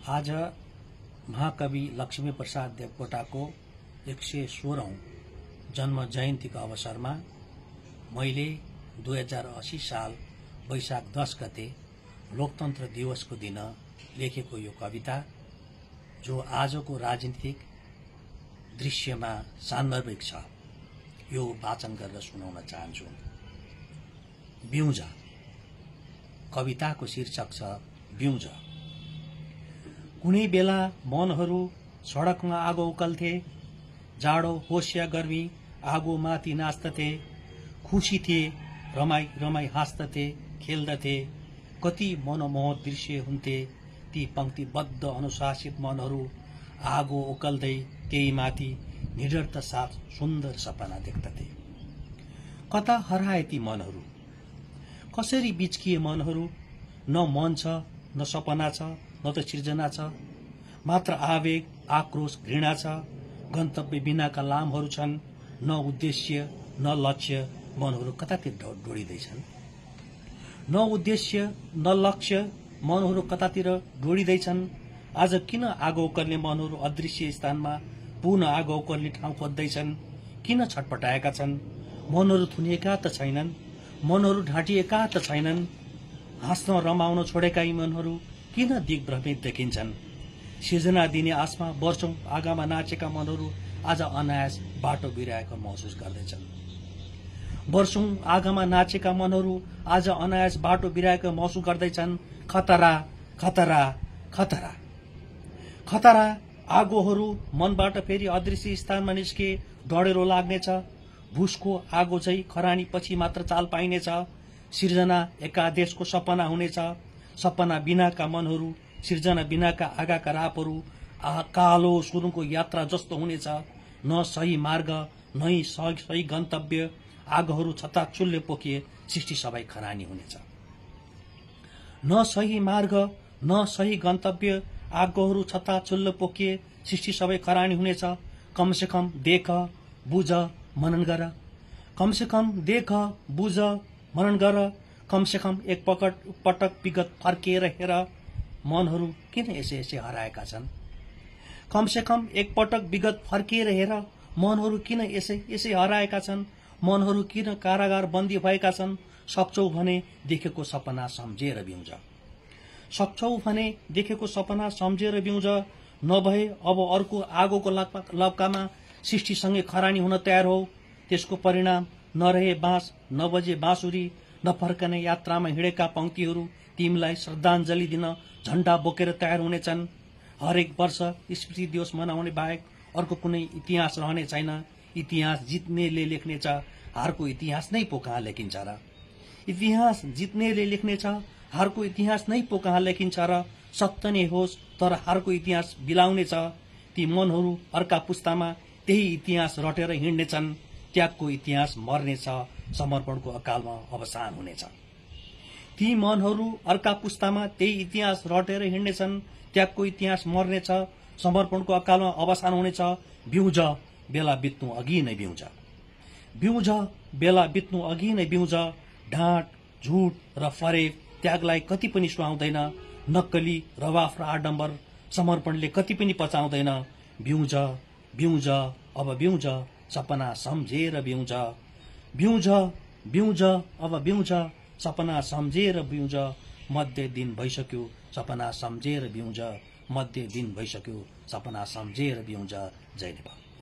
आज महाकवि लक्ष्मीप्रसाद देवकोटाको 116औं जन्म जयन्तीको अवसरमा मैले 2080 साल वैशाख 10 गते लोकतन्त्र दिवसको दिन लेखेको यो कविता जो आजको राजनीतिक दृश्यमा सान्दर्भिक छ यो वाचन गरेर सुनाउन चाहन्छु। ब्युजा कविताको शीर्षक छ ब्युजा। कुनै बेला मनहरू सडकमा आगो उकल्थे, जाडो होस् या गर्मी आगो माथि नाच्दथे, खुसी थिए रमाई रमाई हाँस्दथे खेल्दथे। कति मनमोहक दृश्य हुन्थे ती पंक्तिबद्ध अनुशासित मनहरू आगो उकल्दै त्यही माथि निडरता साथ सुन्दर सपना देख्दथे। कता हराए ती मनहरू, कसरी बिचकिए मनहरू? न मन छ न सपना छ न त सृजना छ, मात्र आवेग आक्रोश घृणा छ। गन्तव्य बिनाका लामहरू छन्, न उद्देश्य न लक्ष्य। मनहरू कतातिर डोडिँदैछन्, न उद्देश्य न लक्ष्य। मनहरू कतातिर डोडिँदैछन्। आज किन आगो उकल्ने मनहरू अदृश्य स्थानमा पुनः आगो उकल्ने ठाउँ खोज्दैछन्? किन छटपटाएका छन्? मनहरू थुनिएका त छैनन्, मनहरू ढाँटिएका त छैनन्। हाँस्न रमाउन छोडेका यी मनहरू किन दिग्भ्रमित देखिन्छन्? सृजना दिने आशमा वर्षौं आगामा नाचेका मनहरू आज अनायास बाटो बिराएको महसुस गर्दैछन्। वर्षौं आगामा नाचेका मनहरू आज अनायास बाटो बिराएको महसुस गर्दैछन्। खतरा खतरा खतरा खतरा। आगोहरू मनबाट फेरि अदृश्य स्थानमा निस्के डढेरो लाग्नेछ। भुसको आगो झै खरानी पछि मात्र चाल पाइनेछ। सृजना एकादेशको सपना हुनेछ। सपना बिनाका मनहरू, सृजना बिनाका आगाका रापहरू कालो सुरुङको यात्रा जस्तो हुनेछ। न सही मार्ग नै सही गन्तव्य। आगोहरू छताछुल्ले पोखिए सृष्टि सबै खरानी हुनेछ। न सही मार्ग न सही गन्तव्य। आगोहरू छताछुल्ले पोखिए सृष्टि सबै खरानी हुनेछ। कमसे कम देख बुझ मनन गर, कमसे कम देख बुझ मनन गर। कमसे कम एक पटक विगत फर्किएर हेर। मनहरू किन यसै हराएका छन्? कमसे कम एक पटक विगत फर्किएर हेर। मनहरू किन यसै हराएका छन्? मनहरू किन कारागार बन्दी भएका छन्? सक्छौ भने देखेको सपना सम्झेर बिउज, सक्छौ भने देखेको सपना सम्झेर बिउज। नभए अब अर्को आगोको लप्कामा सृष्टिसँगै खरानी हुन तयार हो। त्यसको परिणाम नरहे बाँस, नबजे बाँसुरी, नफर्कने यात्रामा हिँडेका पंक्तिहरू तिमीलाई श्रद्धाञ्जली दिन झण्डा बोकेर तयार हुनेछन्। हरेक वर्ष स्मृति दिवस मनाउने बाहेक अर्को कुनै इतिहास रहने छैन। इतिहास जित्नेले लेख्नेछ, हारको इतिहास नै पो कहाँ लेखिन्छ र? इतिहास जित्नेले लेख्नेछ, हारको इतिहास नै पो कहाँ लेखिन्छ र? सत्य नै होस् तर हारको इतिहास बिलाउनेछ। ती मनहरू अर्का पुस्तामा त्यही इतिहास रटेर हिँड्नेछन्। त्यागको इतिहास मर्नेछ, समर्पणको अकालमा अवसान हुनेछ। ती मनहरू अर्का पुस्तामा त्यही इतिहास रटेर हिँड्नेछन्। त्यागको इतिहास मर्नेछ, समर्पणको अकालमा अवसान हुनेछ। बिउज बेला बित्नु अघि नै बिउज, बिउज बेला बित्नु अघि नै बिउज। ढाँट झुट र फरेब त्यागलाई कति पनि सुहाउँदैन। नक्कली रवाफ र आडम्बर समर्पणले कति पनि पचाउँदैन। बिउज बिउज अब बिउज, सपना सम्झेर बिउज। बिउज बिउज अब बिउज, सपना सम्झेर बिउज। मध्य दिन भइसक्यो सपना सम्झेर बिउज, मध्य दिन भइसक्यो सपना सम्झेर बिउज। जय नेपाल।